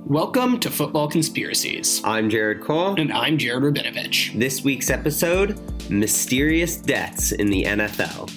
Welcome to Football Conspiracies. I'm Jared Cole. And I'm Jared Rabinovich. This week's episode, Mysterious Deaths in the NFL.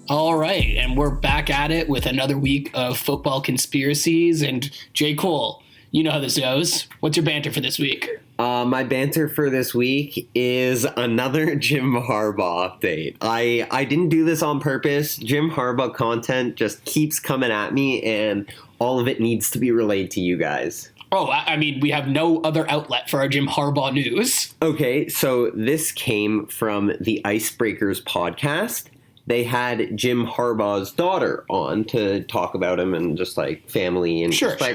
All right, and we're back at it with another week of Football Conspiracies. And J. Cole, you know how this goes. What's your banter for this week? My banter for this week is another Jim Harbaugh update. I didn't do this on purpose. Jim Harbaugh content just keeps coming at me, and all of it needs to be relayed to you guys. Oh, I mean, we have no other outlet for our Jim Harbaugh news. Okay, so this came from the Icebreakers podcast. They had Jim Harbaugh's daughter on to talk about him and just like family and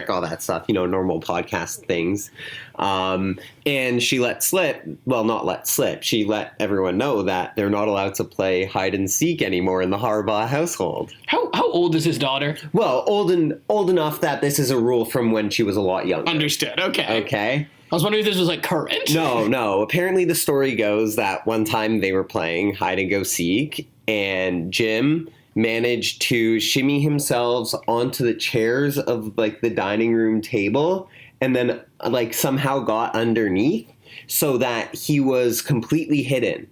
all that stuff, you know, normal podcast things. And she let slip, well, not let slip. She let everyone know that they're not allowed to play hide and seek anymore in the Harbaugh household. How old is his daughter? Well, old enough that this is a rule from when she was a lot younger. Understood. Okay. Okay. I was wondering if this was like current. No. Apparently the story goes that one time they were playing hide and go seek, and Jim managed to shimmy himself onto the chairs of like the dining room table and then like somehow got underneath so that he was completely hidden.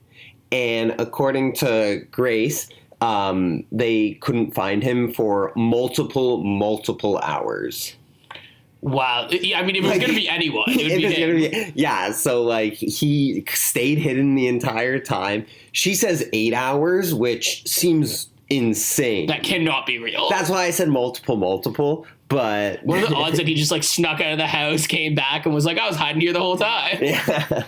And according to Grace, they couldn't find him for multiple hours. Wow. Yeah, I mean, if it was going to be anyone, it would be him. Yeah, so, like, he stayed hidden the entire time. She says 8 hours, which seems insane. That cannot be real. That's why I said multiple, but... What are the odds that he just, like, snuck out of the house, came back, and was like, I was hiding here the whole time? Yeah.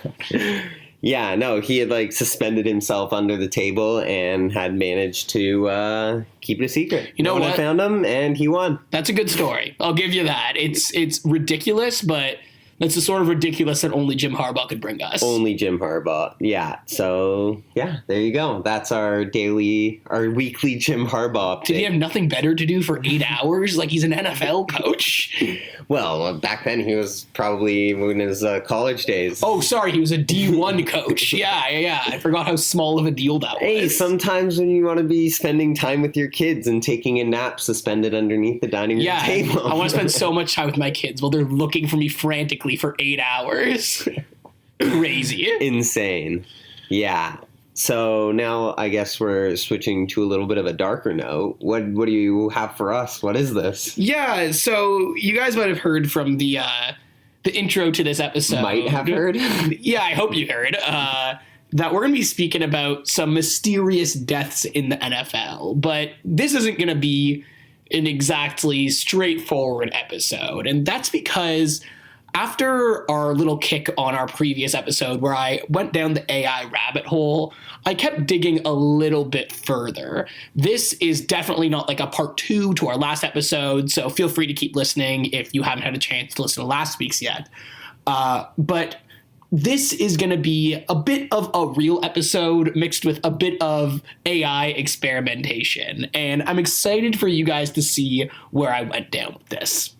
Yeah, no, he had, like, suspended himself under the table and had managed to keep it a secret. You know what? I found him, and he won. That's a good story. I'll give you that. It's ridiculous, but that's the sort of ridiculous that only Jim Harbaugh could bring us. Only Jim Harbaugh. Yeah. So, yeah, there you go. That's our weekly Jim Harbaugh update. Did he have nothing better to do for 8 hours? Like, he's an NFL coach? Well, back then he was probably in his college days. Oh, sorry. He was a D1 coach. Yeah. I forgot how small of a deal that was. Hey, sometimes when you want to be spending time with your kids and taking a nap suspended underneath the dining room table. I want to spend so much time with my kids while they're looking for me frantically for 8 hours. Crazy. Insane. Yeah. So now I guess we're switching to a little bit of a darker note. What do you have for us? What is this? Yeah, so you guys might have heard from the intro to this episode. Might have heard? Yeah, I hope you heard. That we're going to be speaking about some mysterious deaths in the NFL. But this isn't going to be an exactly straightforward episode. And that's because after our little kick on our previous episode where I went down the AI rabbit hole, I kept digging a little bit further. This is definitely not like a part 2 to our last episode, so feel free to keep listening if you haven't had a chance to listen to last week's yet. But this is going to be a bit of a real episode mixed with a bit of AI experimentation, and I'm excited for you guys to see where I went down with this.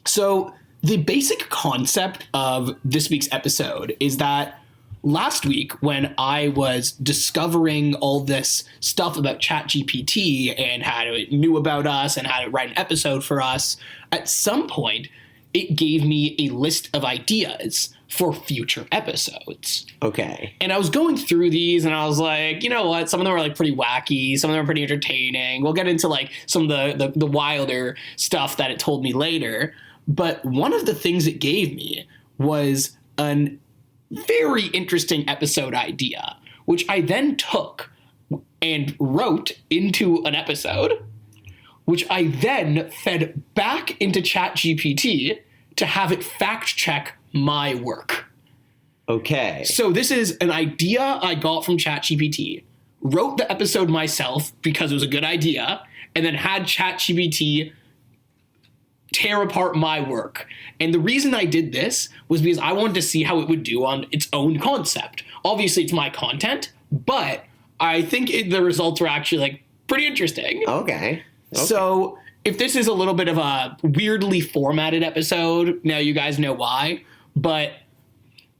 So the basic concept of this week's episode is that last week when I was discovering all this stuff about ChatGPT and how it knew about us and how to write an episode for us, at some point it gave me a list of ideas for future episodes. Okay. And I was going through these and I was like, you know what? Some of them are like pretty wacky. Some of them are pretty entertaining. We'll get into like some of the wilder stuff that it told me later. But one of the things it gave me was a very interesting episode idea, which I then took and wrote into an episode, which I then fed back into ChatGPT to have it fact check my work. Okay. So this is an idea I got from ChatGPT, wrote the episode myself because it was a good idea, and then had ChatGPT tear apart my work. And the reason I did this was because I wanted to see how it would do on its own concept. Obviously, it's my content, but I think the results were actually like pretty interesting. Okay. So if this is a little bit of a weirdly formatted episode, now you guys know why. But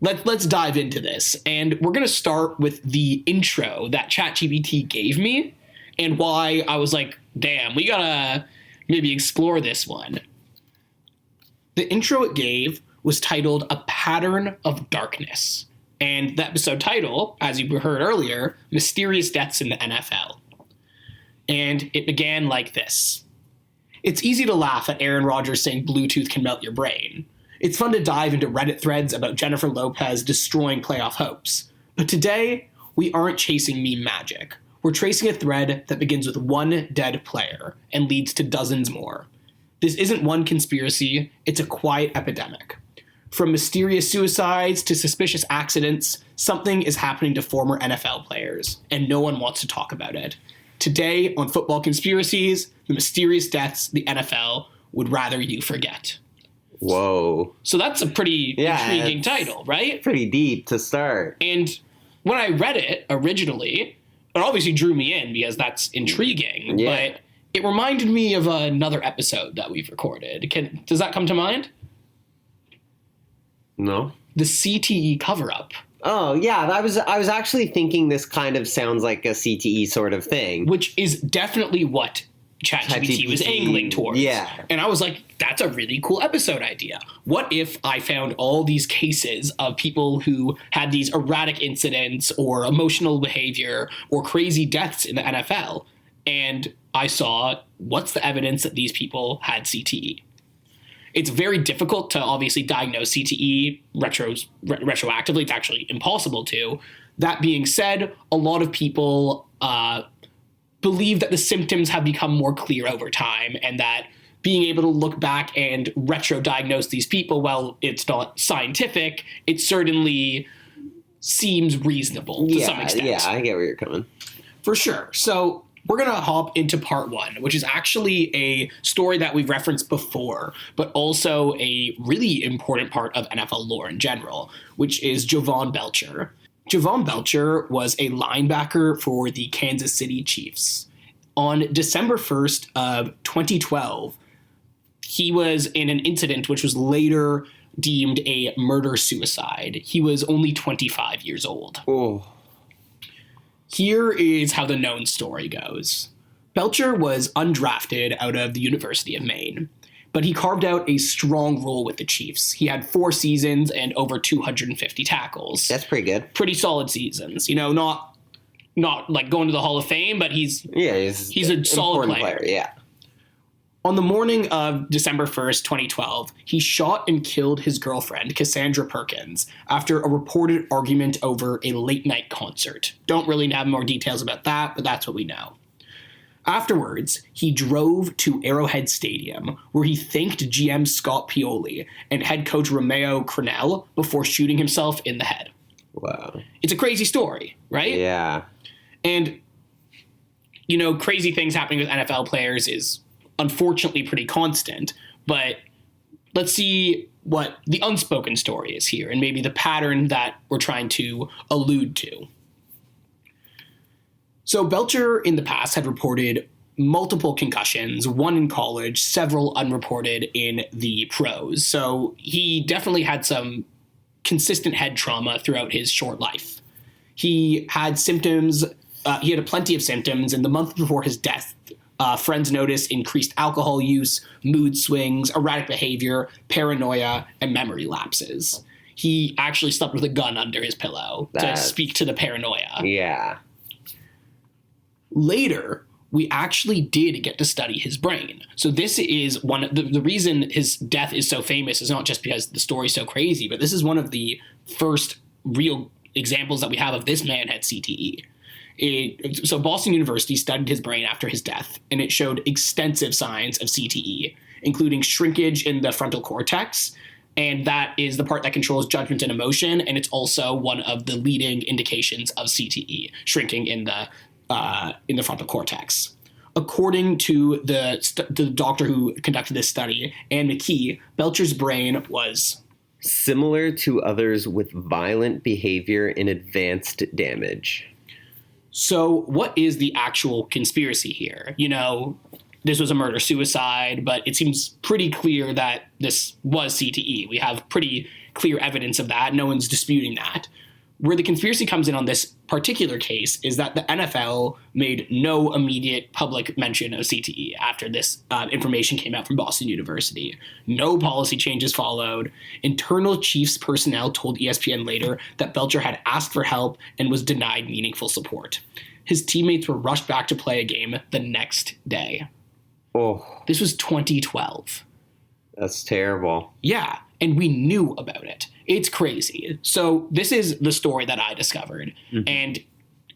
let's dive into this. And we're going to start with the intro that ChatGPT gave me and why I was like, damn, we got to maybe explore this one. The intro it gave was titled A Pattern of Darkness. And the episode title, as you heard earlier, Mysterious Deaths in the NFL. And it began like this. It's easy to laugh at Aaron Rodgers saying Bluetooth can melt your brain. It's fun to dive into Reddit threads about Jennifer Lopez destroying playoff hopes. But today, we aren't chasing meme magic. We're tracing a thread that begins with one dead player and leads to dozens more. This isn't one conspiracy, it's a quiet epidemic. From mysterious suicides to suspicious accidents, something is happening to former NFL players, and no one wants to talk about it. Today, on Football Conspiracies, the mysterious deaths the NFL would rather you forget. Whoa. So that's a pretty intriguing title, right? Pretty deep to start. And when I read it originally, it obviously drew me in because that's intriguing, but it reminded me of another episode that we've recorded. Does that come to mind? No. The CTE cover-up. Oh, yeah. I was actually thinking this kind of sounds like a CTE sort of thing. Which is definitely what ChatGPT was angling towards. Yeah. And I was like, that's a really cool episode idea. What if I found all these cases of people who had these erratic incidents or emotional behavior or crazy deaths in the NFL, and I saw what's the evidence that these people had CTE? It's very difficult to obviously diagnose CTE retroactively. It's actually impossible to. That being said, a lot of people believe that the symptoms have become more clear over time and that being able to look back and retro-diagnose these people, while it's not scientific, it certainly seems reasonable to some extent. Yeah, I get where you're coming. For sure. So we're going to hop into part one, which is actually a story that we've referenced before, but also a really important part of NFL lore in general, which is Jovan Belcher. Jovan Belcher was a linebacker for the Kansas City Chiefs. On December 1st of 2012, he was in an incident which was later deemed a murder-suicide. He was only 25 years old. Oh. Here is how the known story goes. Belcher was undrafted out of the University of Maine, but he carved out a strong role with the Chiefs. He had 4 seasons and over 250 tackles. That's pretty good. Pretty solid seasons. You know, not like going to the Hall of Fame, but he's a solid player. Yeah. On the morning of December 1st, 2012, he shot and killed his girlfriend, Cassandra Perkins, after a reported argument over a late-night concert. Don't really have more details about that, but that's what we know. Afterwards, he drove to Arrowhead Stadium, where he thanked GM Scott Pioli and head coach Romeo Crennel before shooting himself in the head. Wow. It's a crazy story, right? Yeah. And, you know, crazy things happening with NFL players is unfortunately pretty constant, but let's see what the unspoken story is here and maybe the pattern that we're trying to allude to. So Belcher in the past had reported multiple concussions, one in college, several unreported in the pros. So he definitely had some consistent head trauma throughout his short life. He had symptoms, he had plenty of symptoms, and the month before his death, friends noticed increased alcohol use, mood swings, erratic behavior, paranoia, and memory lapses. He actually slept with a gun under his pillow to speak to the paranoia. Yeah. Later, we actually did get to study his brain. So this is one of the reason his death is so famous is not just because the story's so crazy, but this is one of the first real examples that we have of this man had CTE. So Boston University studied his brain after his death, and it showed extensive signs of CTE, including shrinkage in the frontal cortex, and that is the part that controls judgment and emotion, and it's also one of the leading indications of CTE, shrinking in the frontal cortex. According to the doctor who conducted this study, Anne McKee, Belcher's brain was similar to others with violent behavior and advanced damage. So what is the actual conspiracy here? You know, this was a murder-suicide, but it seems pretty clear that this was CTE. We have pretty clear evidence of that. No one's disputing that. Where the conspiracy comes in on this particular case is that the NFL made no immediate public mention of CTE after this information came out from Boston University. No policy changes followed. Internal Chiefs personnel told ESPN later that Belcher had asked for help and was denied meaningful support. His teammates were rushed back to play a game the next day. Oh, This was 2012. that's terrible. Yeah, and we knew about it. It's crazy. So this is the story that I discovered. And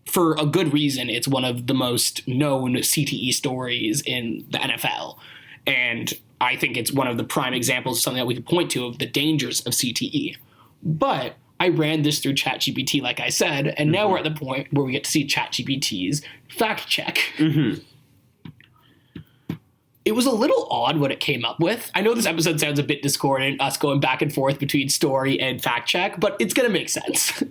for a good reason, it's one of the most known CTE stories in the NFL. And I think it's one of the prime examples of something that we could point to of the dangers of CTE. But I ran this through ChatGPT, like I said, and now we're at the point where we get to see ChatGPT's fact check. It was a little odd what it came up with. I know this episode sounds a bit discordant, us going back and forth between story and fact check, but it's going to make sense.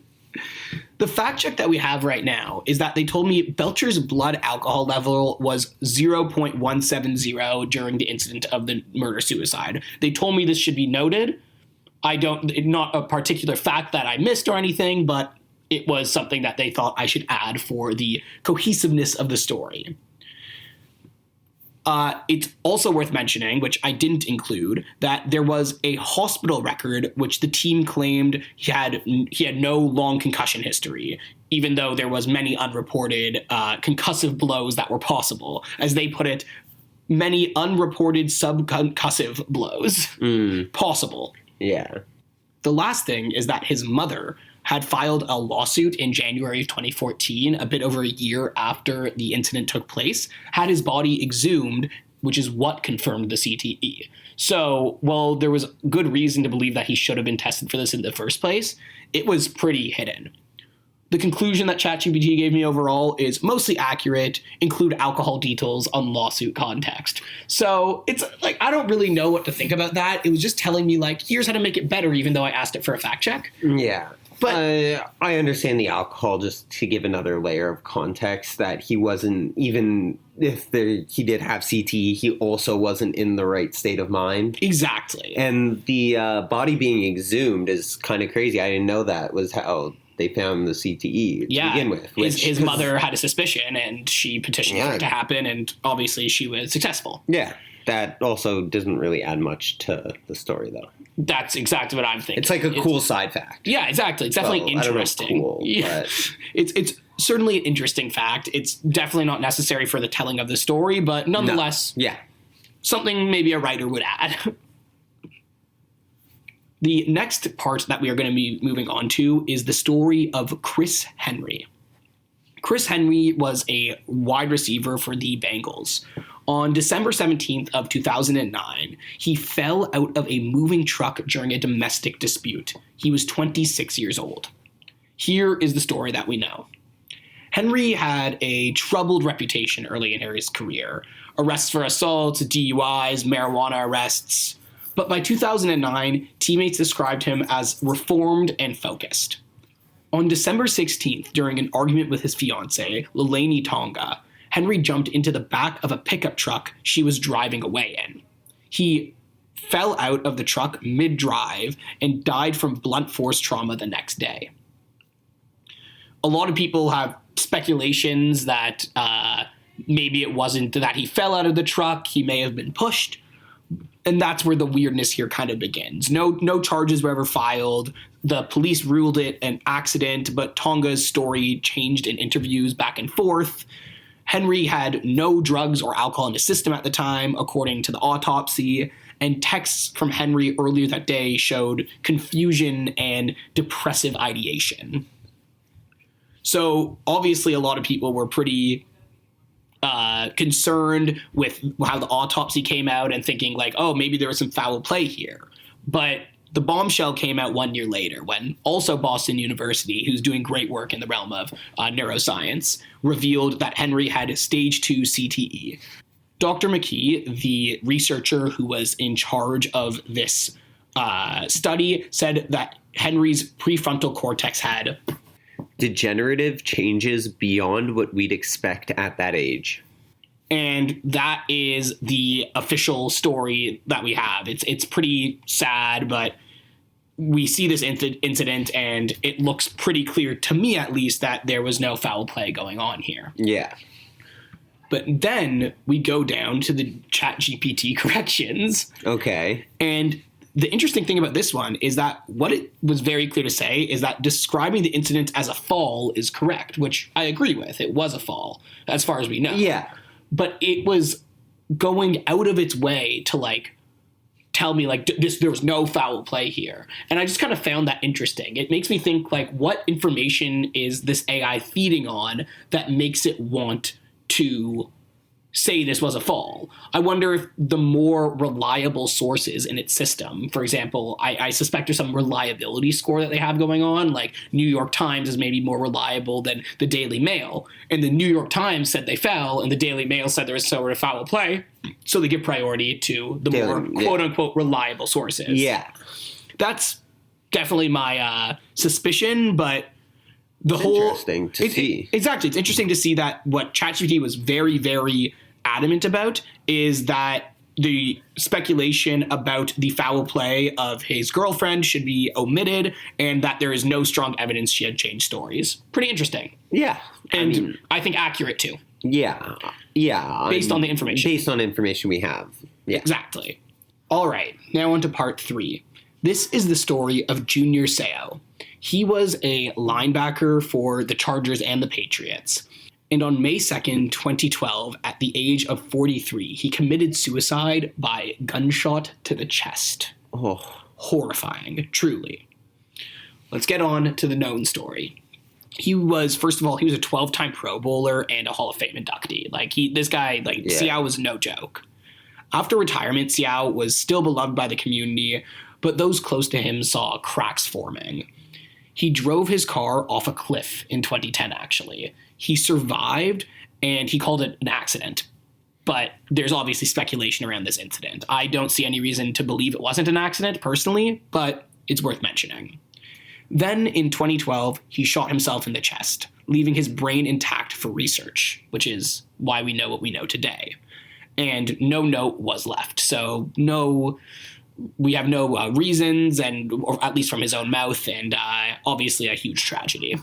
The fact check that we have right now is that they told me Belcher's blood alcohol level was 0.170 during the incident of the murder-suicide. They told me this should be noted. Not a particular fact that I missed or anything, but it was something that they thought I should add for the cohesiveness of the story. It's also worth mentioning, which I didn't include, that there was a hospital record which the team claimed he had no long concussion history, even though there was many unreported concussive blows that were possible. As they put it, many unreported subconcussive blows possible. Yeah. The last thing is that his mother had filed a lawsuit in January of 2014, a bit over a year after the incident took place, had his body exhumed, which is what confirmed the CTE. So, while there was good reason to believe that he should have been tested for this in the first place, it was pretty hidden. The conclusion that ChatGPT gave me overall is mostly accurate, include alcohol details on lawsuit context. So it's like, I don't really know what to think about that. It was just telling me like, here's how to make it better, even though I asked it for a fact check. Yeah. But I understand the alcohol, just to give another layer of context, that he wasn't, even if he did have CTE, he also wasn't in the right state of mind. Exactly. And the body being exhumed is kind of crazy. I didn't know that was how they found the CTE to begin with. His mother had a suspicion, and she petitioned for it to happen, and obviously she was successful. Yeah. That also doesn't really add much to the story, though. That's exactly what I'm thinking. It's like a cool side fact. Yeah, exactly. It's definitely interesting. I don't know, cool, yeah. But... It's certainly an interesting fact. It's definitely not necessary for the telling of the story, but nonetheless, something maybe a writer would add. The next part that we are going to be moving on to is the story of Chris Henry. Chris Henry was a wide receiver for the Bengals. On December 17th of 2009, he fell out of a moving truck during a domestic dispute. He was 26 years old. Here is the story that we know. Henry had a troubled reputation early in his career. Arrests for assaults, DUIs, marijuana arrests. But by 2009, teammates described him as reformed and focused. On December 16th, during an argument with his fiancée, Lelaine Tonga, Henry jumped into the back of a pickup truck she was driving away in. He fell out of the truck mid-drive and died from blunt force trauma the next day. A lot of people have speculations that maybe it wasn't that he fell out of the truck, he may have been pushed. And that's where the weirdness here kind of begins. No charges were ever filed. The police ruled it an accident, but Tonga's story changed in interviews back and forth. Henry had no drugs or alcohol in his system at the time, according to the autopsy, and texts from Henry earlier that day showed confusion and depressive ideation. So obviously a lot of people were pretty concerned with how the autopsy came out and thinking like, oh, maybe there was some foul play here. But the bombshell came out 1 year later when also Boston University, who's doing great work in the realm of neuroscience, revealed that Henry had stage 2 CTE. Dr. McKee, the researcher who was in charge of this study, said that Henry's prefrontal cortex had degenerative changes beyond what we'd expect at that age. And that is the official story that we have. It's pretty sad, but we see this incident, and it looks pretty clear, to me at least, that there was no foul play going on here. Yeah. But then we go down to the ChatGPT corrections. Okay. And the interesting thing about this one is that what it was very clear to say is that describing the incident as a fall is correct, which I agree with. It was a fall, as far as we know. Yeah. But it was going out of its way to, like, tell me, like, there was no foul play here. And I just kind of found that interesting. It makes me think, like, what information is this AI feeding on that makes it want to say this was a fall? I wonder if the more reliable sources in its system, for example, I suspect there's some reliability score that they have going on, like New York Times is maybe more reliable than the Daily Mail, and the New York Times said they fell, and the Daily Mail said there was sort of foul play, so they give priority to the more quote-unquote reliable sources. Yeah. That's definitely my suspicion, but interesting to see. Exactly. It's interesting to see that what ChatGPT was very, very adamant about is that the speculation about the foul play of his girlfriend should be omitted, and that there is no strong evidence she had changed stories. Pretty interesting. Yeah. And I think accurate too. Yeah. Yeah. Based on the information. Based on information we have. Yeah. Exactly. All right. Now on to part 3. This is the story of Junior Seau. He was a linebacker for the Chargers and the Patriots. And on May 2nd, 2012, at the age of 43, he committed suicide by gunshot to the chest. Oh. Horrifying, truly. Let's get on to the known story. He was, first of all, he was a 12-time Pro Bowler and a Hall of Fame inductee. Seau was no joke. After retirement, Seau was still beloved by the community, but those close to him saw cracks forming. He drove his car off a cliff in 2010, actually. He survived, and he called it an accident. But there's obviously speculation around this incident. I don't see any reason to believe it wasn't an accident, personally, but it's worth mentioning. Then, in 2012, he shot himself in the chest, leaving his brain intact for research, which is why we know what we know today. And no note was left, so we have no reasons, or at least from his own mouth, and obviously a huge tragedy.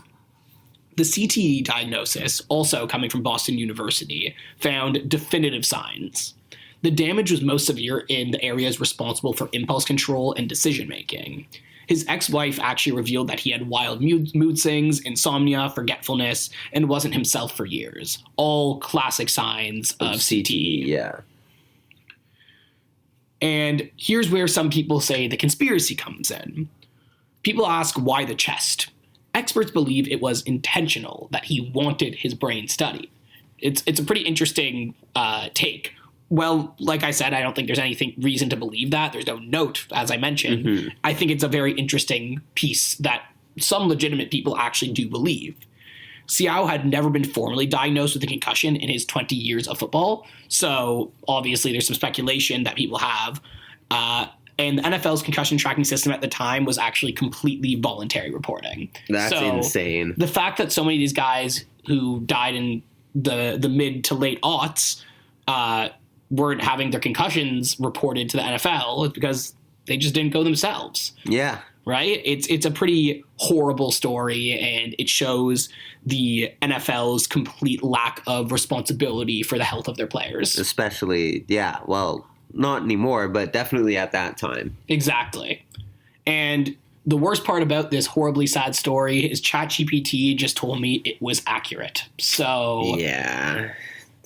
The CTE diagnosis, also coming from Boston University, found definitive signs. The damage was most severe in the areas responsible for impulse control and decision-making. His ex-wife actually revealed that he had wild mood swings, insomnia, forgetfulness, and wasn't himself for years. All classic signs of CTE. Yeah. And here's where some people say the conspiracy comes in. People ask, why the chest? Experts believe it was intentional, that he wanted his brain studied. It's a pretty interesting take. Well, like I said, I don't think there's any reason to believe that. There's no note, as I mentioned. Mm-hmm. I think it's a very interesting piece that some legitimate people actually do believe. Seau had never been formally diagnosed with a concussion in his 20 years of football, so obviously there's some speculation that people have. And the NFL's concussion tracking system at the time was actually completely voluntary reporting. That's insane. The fact that so many of these guys who died in the mid to late aughts weren't having their concussions reported to the NFL is because they just didn't go themselves. Yeah. Right? It's a pretty horrible story, and it shows the NFL's complete lack of responsibility for the health of their players. Especially, yeah, well, not anymore, but definitely at that time. Exactly. And the worst part about this horribly sad story is ChatGPT just told me it was accurate. So yeah.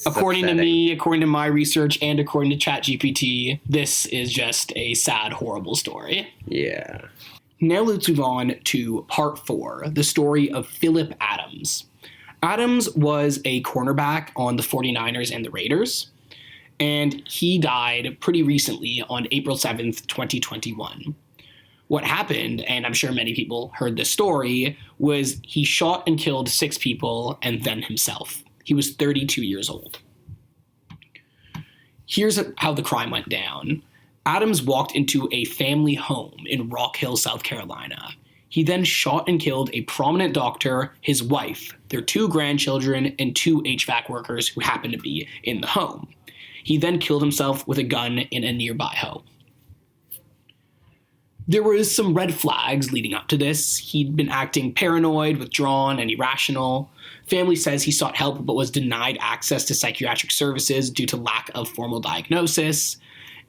According to me, according to my research, and according to ChatGPT, this is just a sad, horrible story. Yeah. Now let's move on to part 4, the story of Philip Adams. Adams was a cornerback on the 49ers and the Raiders, and he died pretty recently on April 7th, 2021. What happened, and I'm sure many people heard this story, was he shot and killed 6 people and then himself. He was 32 years old. Here's how the crime went down. Adams walked into a family home in Rock Hill, South Carolina. He then shot and killed a prominent doctor, his wife, their 2 grandchildren, and 2 HVAC workers who happened to be in the home. He then killed himself with a gun in a nearby home. There was some red flags leading up to this. He'd been acting paranoid, withdrawn, and irrational. Family says he sought help but was denied access to psychiatric services due to lack of formal diagnosis.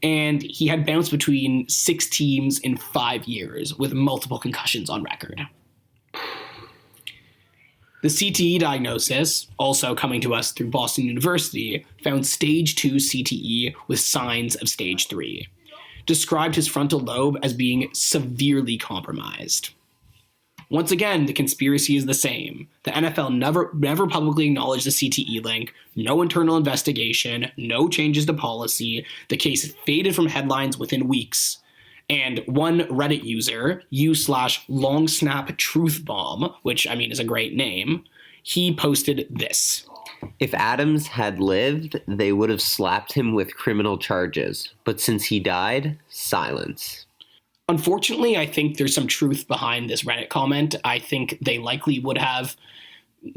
And he had bounced between 6 teams in 5 years with multiple concussions on record. The CTE diagnosis, also coming to us through Boston University, found stage 2 CTE with signs of stage 3. Described his frontal lobe as being severely compromised. Once again, the conspiracy is the same. The NFL never publicly acknowledged the CTE link, no internal investigation, no changes to policy. The case faded from headlines within weeks. And one Reddit user, u/longsnaptruthbomb, which I mean is a great name, he posted this. If Adams had lived, they would have slapped him with criminal charges. But since he died, silence. Unfortunately, I think there's some truth behind this Reddit comment. I think they likely would have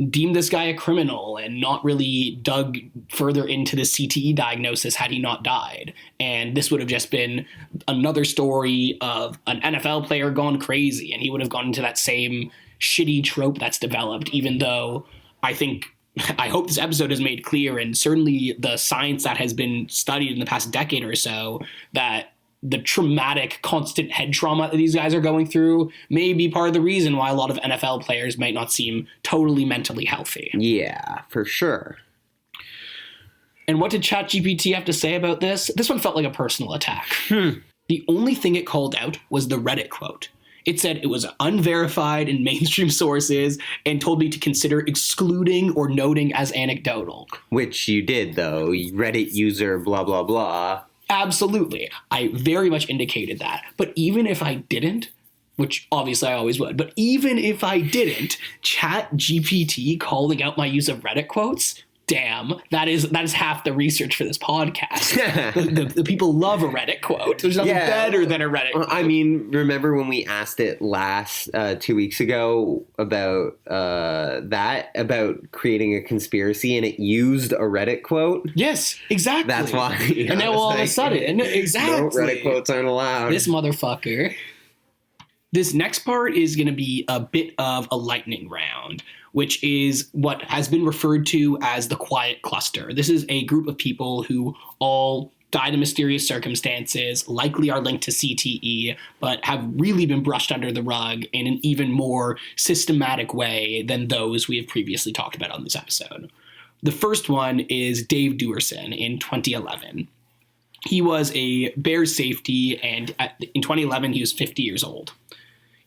deemed this guy a criminal and not really dug further into the CTE diagnosis had he not died. And this would have just been another story of an NFL player gone crazy, and he would have gone into that same shitty trope that's developed, even though I hope this episode has made clear, and certainly the science that has been studied in the past decade or so, that the traumatic, constant head trauma that these guys are going through may be part of the reason why a lot of NFL players might not seem totally mentally healthy. Yeah, for sure. And what did ChatGPT have to say about this? This one felt like a personal attack. The only thing it called out was the Reddit quote. It said it was unverified in mainstream sources and told me to consider excluding or noting as anecdotal. Which you did, though. Reddit user blah, blah, blah. Absolutely. I very much indicated that. But even if I didn't, which obviously I always would, but even if I didn't, ChatGPT calling out my use of Reddit quotes, damn, that is half the research for this podcast. the people love a Reddit quote. There's nothing better than a Reddit quote. I mean, remember when we asked it last 2 weeks ago about about creating a conspiracy, and it used a Reddit quote? Yes, exactly. That's why. And now all of a sudden, exactly. No Reddit quotes aren't allowed. This motherfucker. This next part is going to be a bit of a lightning round, which is what has been referred to as the quiet cluster. This is a group of people who all died in mysterious circumstances, likely are linked to CTE, but have really been brushed under the rug in an even more systematic way than those we have previously talked about on this episode. The first one is Dave Duerson in 2011. He was a Bears safety, and in 2011, he was 50 years old.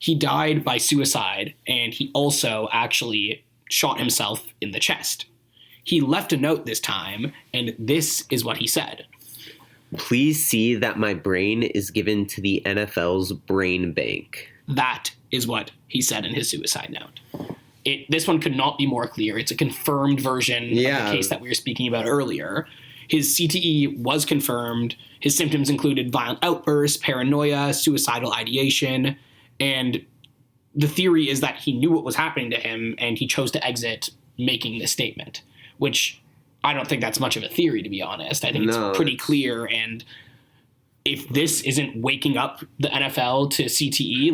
He died by suicide, and he also actually shot himself in the chest. He left a note this time, and this is what he said. Please see that my brain is given to the NFL's brain bank. That is what he said in his suicide note. This one could not be more clear. It's a confirmed version of the case that we were speaking about earlier. His CTE was confirmed. His symptoms included violent outbursts, paranoia, suicidal ideation, and the theory is that he knew what was happening to him and he chose to exit making this statement, which I don't think that's much of a theory, to be honest. I think it's pretty clear, and if this isn't waking up the NFL to CTE,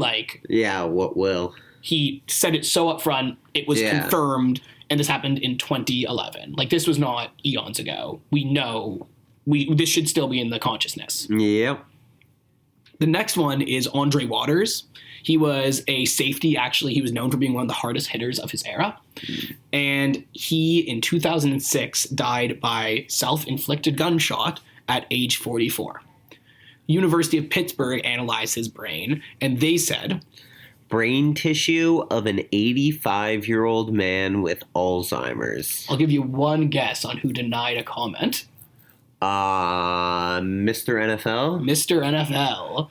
what will? He said it so up front, it was confirmed, and this happened in 2011. This was not eons ago. We know this should still be in the consciousness. Yep. The next one is Andre Waters. He was a safety. Actually, he was known for being one of the hardest hitters of his era. And he, in 2006, died by self-inflicted gunshot at age 44. University of Pittsburgh analyzed his brain, and they said, brain tissue of an 85-year-old man with Alzheimer's. I'll give you one guess on who denied a comment. Mr. NFL? Mr. NFL.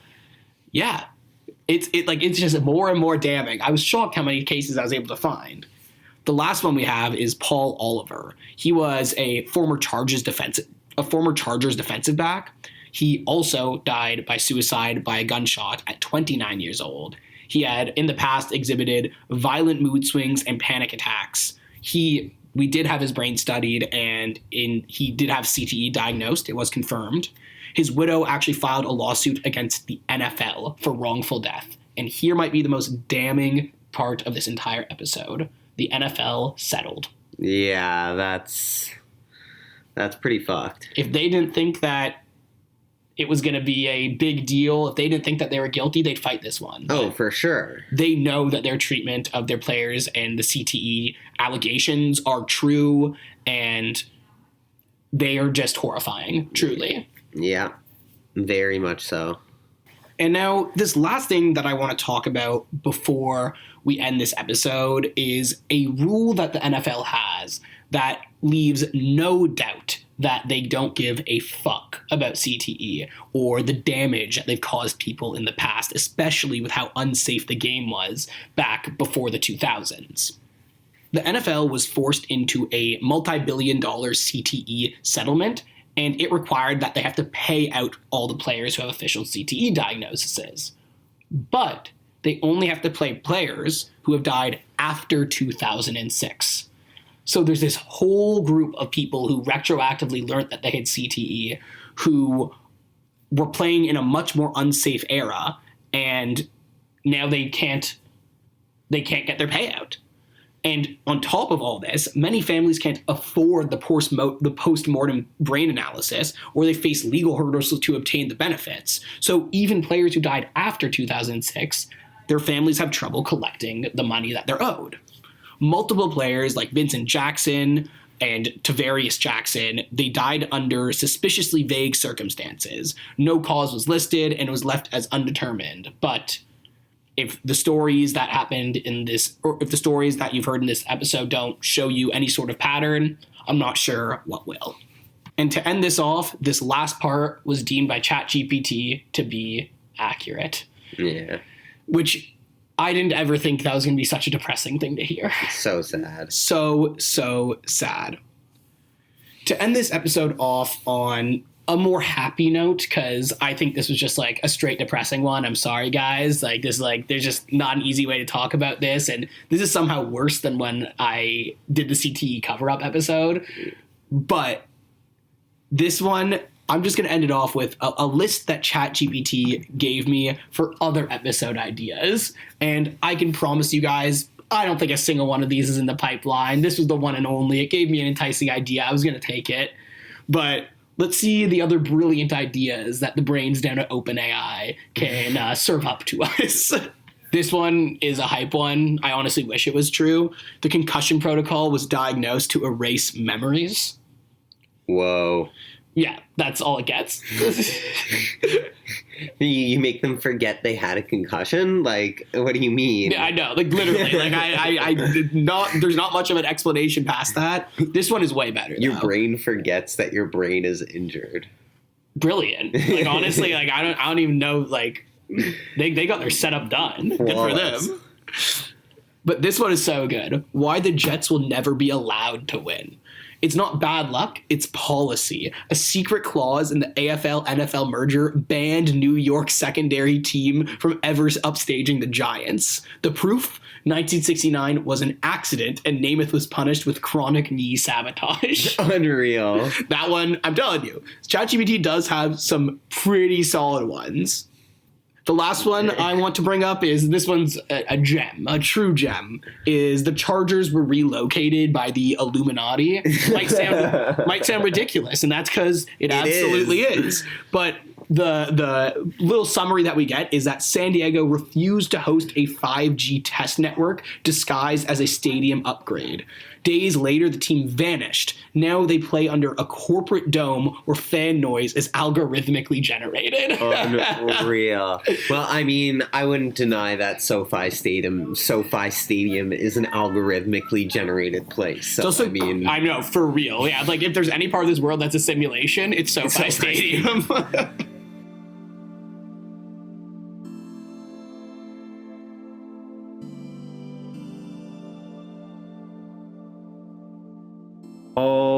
Yeah. It's just more and more damning. I was shocked how many cases I was able to find. The last one we have is Paul Oliver. He was a former Chargers defensive back. He also died by suicide by a gunshot at 29 years old. He had in the past exhibited violent mood swings and panic attacks. We did have his brain studied, and he did have CTE diagnosed. It was confirmed. His widow actually filed a lawsuit against the NFL for wrongful death. And here might be the most damning part of this entire episode. The NFL settled. Yeah, that's pretty fucked. If they didn't think that it was going to be a big deal, if they didn't think that they were guilty, they'd fight this one. Oh, for sure. They know that their treatment of their players and the CTE allegations are true, and they are just horrifying, truly. Yeah, very much so. And now, this last thing that I want to talk about before we end this episode is a rule that the NFL has that leaves no doubt that they don't give a fuck about CTE or the damage that they've caused people in the past, especially with how unsafe the game was back before the 2000s. The NFL was forced into a multi-billion-dollar CTE settlement, and it required that they have to pay out all the players who have official CTE diagnoses. But they only have to pay players who have died after 2006. So there's this whole group of people who retroactively learned that they had CTE, who were playing in a much more unsafe era, and now they can't get their payout. And on top of all this, many families can't afford the post-mortem brain analysis, or they face legal hurdles to obtain the benefits. So even players who died after 2006, their families have trouble collecting the money that they're owed. Multiple players like Vincent Jackson and Tavarius Jackson, they died under suspiciously vague circumstances. No cause was listed and it was left as undetermined. But if the stories that happened in this, or if the stories that you've heard in this episode don't show you any sort of pattern, I'm not sure what will. And to end this off, this last part was deemed by ChatGPT to be accurate. Yeah. Which I didn't ever think that was going to be such a depressing thing to hear. So sad. So sad. To end this episode off on a more happy note, because I think this was just like a straight depressing one. I'm sorry, guys. There's just not an easy way to talk about this. And this is somehow worse than when I did the CTE cover-up episode. But this one, I'm just going to end it off with a list that ChatGPT gave me for other episode ideas. And I can promise you guys, I don't think a single one of these is in the pipeline. This was the one and only. It gave me an enticing idea. I was going to take it. But let's see the other brilliant ideas that the brains down at OpenAI can serve up to us. This one is a hype one. I honestly wish it was true. The concussion protocol was diagnosed to erase memories. Whoa. Yeah, that's all it gets. You make them forget they had a concussion? Like, what do you mean? Yeah, I know. Like, literally. Like, I did not. There's not much of an explanation past that. This one is way better. Your brain forgets that your brain is injured. Brilliant. Like, honestly, like I don't even know. Like, they got their setup done. Good for them. But this one is so good. Why the Jets will never be allowed to win. It's not bad luck, it's policy. A secret clause in the AFL-NFL merger banned New York's secondary team from ever upstaging the Giants. The proof? 1969 was an accident, and Namath was punished with chronic knee sabotage. Unreal. That one, I'm telling you, ChatGPT does have some pretty solid ones. The last one I want to bring up is, this one's a gem, a true gem, is the Chargers were relocated by the Illuminati. Might sound ridiculous, and that's because it absolutely is. But the little summary that we get is that San Diego refused to host a 5G test network disguised as a stadium upgrade. Days later, the team vanished. Now they play under a corporate dome where fan noise is algorithmically generated. Unreal. Well, I mean, I wouldn't deny that SoFi Stadium is an algorithmically generated place. So, also, I mean, I know, for real. Yeah, like if there's any part of this world that's a simulation, it's SoFi Stadium.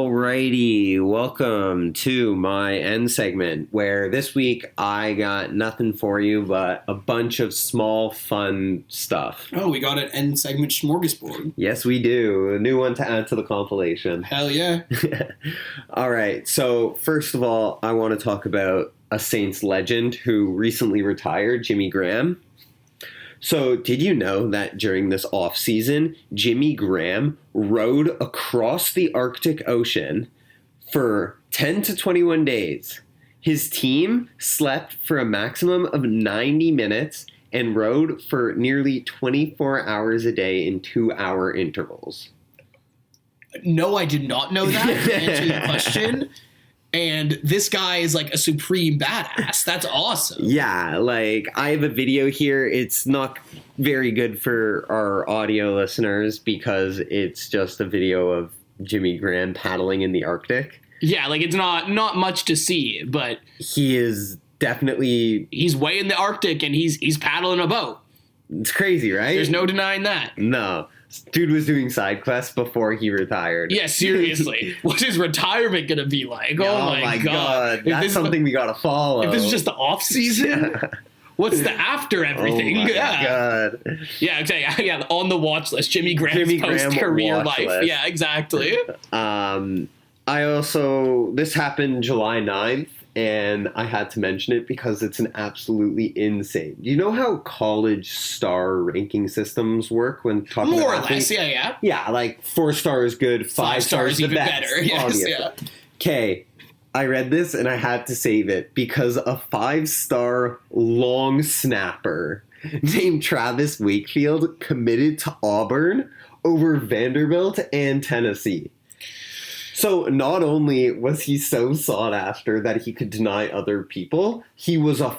Alrighty, welcome to my end segment where this week I got nothing for you but a bunch of small fun stuff. Oh, we got an end segment smorgasbord. Yes, we do. A new one to add to the compilation. Hell yeah. All right, so first of all, I want to talk about a Saints legend who recently retired, Jimmy Graham. So, did you know that during this off-season, Jimmy Graham rode across the Arctic Ocean for 10 to 21 days? His team slept for a maximum of 90 minutes and rode for nearly 24 hours a day in 2-hour intervals. No, I did not know that, to answer your question. And this guy is like a supreme badass. That's awesome. Yeah, like I have a video here. It's not very good for our audio listeners because it's just a video of Jimmy Graham paddling in the Arctic. Yeah, like it's not much to see, but he is definitely... he's way in the Arctic and he's paddling a boat. It's crazy, right? There's no denying that. No. Dude was doing side quests before he retired. Yeah, seriously. What's his retirement going to be like? Oh my God. That's something we got to follow. If this is just the off season, what's the after everything? Oh my God. Yeah, exactly. Yeah, on the watch list. Jimmy Graham's post-career life. List. Yeah, exactly. This happened July 9th. And I had to mention it because it's an absolutely insane. Do you know how college star ranking systems work when talking about more or less? Yeah. Yeah, like 4 stars good, 5 stars the even best. Better. Yes, yeah. Okay, I read this and I had to save it because a 5-star long snapper named Travis Wakefield committed to Auburn over Vanderbilt and Tennessee. So not only was he so sought after that he could deny other people, he is a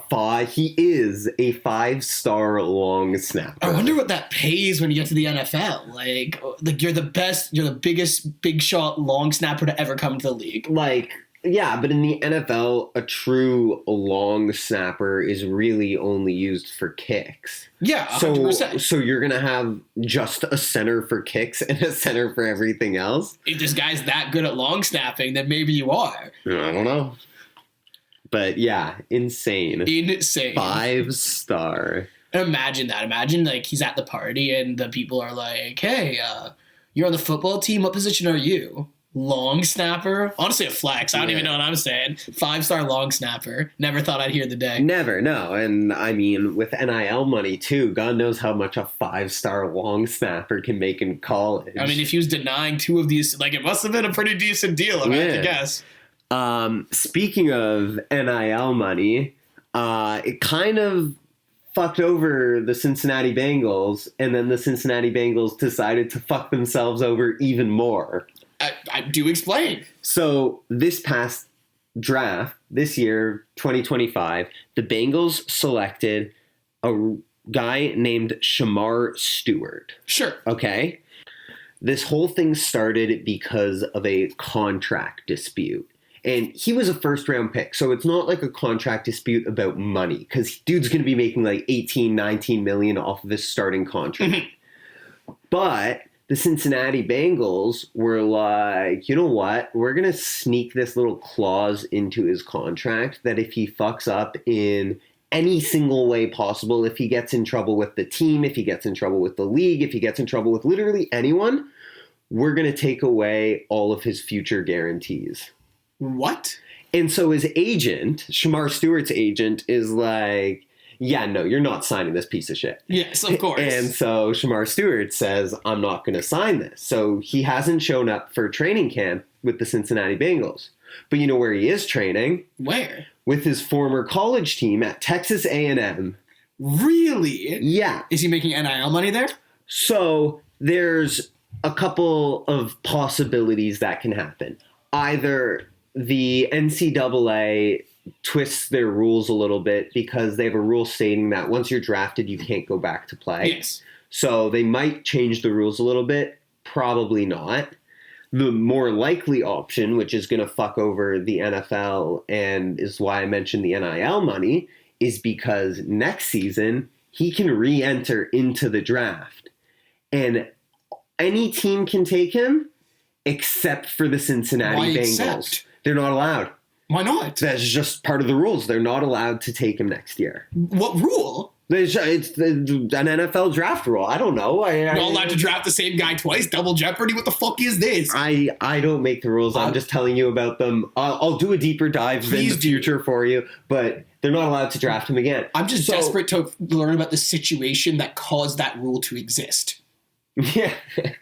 5-star long snapper. I wonder what that pays when you get to the NFL. Like you're the biggest big shot long snapper to ever come to the league. Like, yeah, but in the NFL, a true long snapper is really only used for kicks. Yeah, 100%. So you're going to have just a center for kicks and a center for everything else? If this guy's that good at long snapping, then maybe you are. I don't know. But yeah, insane. 5-star. Imagine that. Imagine like he's at the party and the people are like, hey, you're on the football team. What position are you? Long snapper? Honestly, a flex. I don't even know what I'm saying. 5-star long snapper. Never thought I'd hear the day. Never, no. And I mean, with NIL money too, God knows how much a 5-star long snapper can make in college. I mean, if he was denying 2 of these, like it must have been a pretty decent deal, if I had to guess. Speaking of NIL money, it kind of fucked over the Cincinnati Bengals, and then the Cincinnati Bengals decided to fuck themselves over even more. I do explain. So this past draft, this year, 2025, the Bengals selected a guy named Shamar Stewart. Sure. Okay? This whole thing started because of a contract dispute. And he was a first-round pick, so it's not like a contract dispute about money, because dude's going to be making like 18, 19 million off of his starting contract. But the Cincinnati Bengals were like, you know what? We're going to sneak this little clause into his contract that if he fucks up in any single way possible, if he gets in trouble with the team, if he gets in trouble with the league, if he gets in trouble with literally anyone, we're going to take away all of his future guarantees. What? And so his agent, Shamar Stewart's agent, is like, yeah, no, you're not signing this piece of shit. Yes, of course. And so Shamar Stewart says, I'm not going to sign this. So he hasn't shown up for training camp with the Cincinnati Bengals. But you know where he is training? Where? With his former college team at Texas A&M. Really? Yeah. Is he making NIL money there? So there's a couple of possibilities that can happen. Either the NCAA twists their rules a little bit because they have a rule stating that once you're drafted, you can't go back to play. Yes. So they might change the rules a little bit. Probably not. The more likely option, which is going to fuck over the NFL and is why I mentioned the NIL money, is because next season he can re-enter into the draft. And any team can take him. except for the Cincinnati Why Bengals. except? They're not allowed. Why not? That's just part of the rules. They're not allowed to take him next year. What rule? It's an NFL draft rule. I don't know. You're not allowed to draft the same guy twice? Double jeopardy? What the fuck is this? I don't make the rules. I'm just telling you about them. I'll do a deeper dive in the future for you, but they're not allowed to draft him again. I'm just desperate to learn about the situation that caused that rule to exist. Yeah.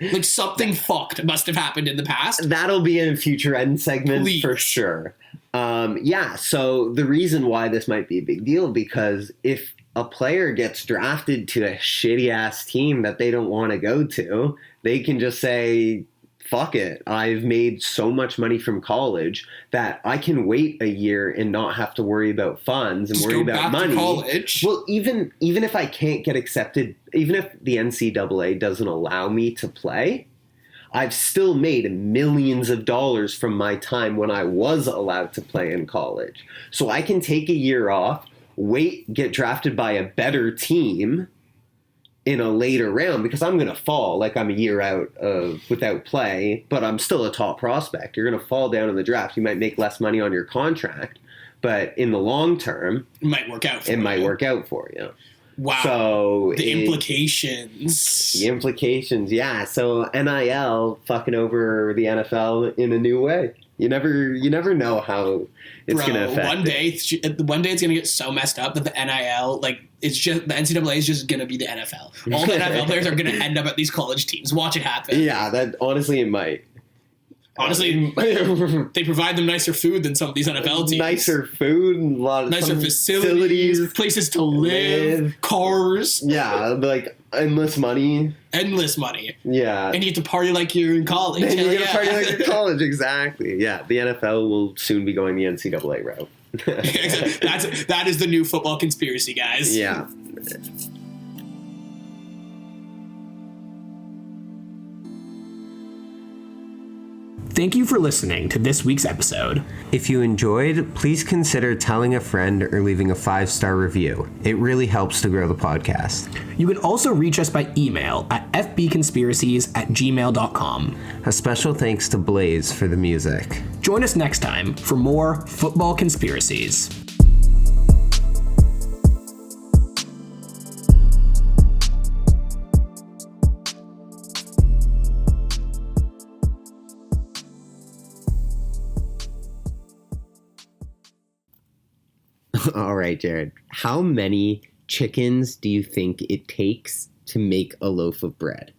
Like something fucked must have happened in the past. That'll be in a future end segment Please. for sure. So the reason why this might be a big deal, because if a player gets drafted to a shitty ass team that they don't want to go to, they can just say, fuck it. I've made so much money from college that I can wait a year and not have to worry about funds and Just worry go about back money. to college. Well, even if I can't get accepted, even if the NCAA doesn't allow me to play, I've still made millions of dollars from my time when I was allowed to play in college. So I can take a year off, wait, get drafted by a better team in a later round, because I'm going to fall. Like, I'm a year out without play, but I'm still a top prospect. You're going to fall down in the draft. You might make less money on your contract, but in the long term, it might work out for you. Wow. So the implications. The implications, yeah. So NIL fucking over the NFL in a new way. You never know how it's going to affect. One day it's going to get so messed up that the NIL, like, it's just the NCAA is just going to be the NFL. All the NFL players are going to end up at these college teams. Watch it happen. Yeah, that honestly it might. Honestly, they provide them nicer food than some of these NFL teams. Nicer food, a lot of nicer facilities, places to live, cars. Yeah, like endless money. Endless money. Yeah. And you get to party like you're in college. And you get to party like you're in college, exactly. Yeah, the NFL will soon be going the NCAA route. That is the new football conspiracy, guys. Yeah. Thank you for listening to this week's episode. If you enjoyed, please consider telling a friend or leaving a 5-star review. It really helps to grow the podcast. You can also reach us by email at fbconspiracies@gmail.com. A special thanks to Blaze for the music. Join us next time for more football conspiracies. All right, Jared. How many chickens do you think it takes to make a loaf of bread?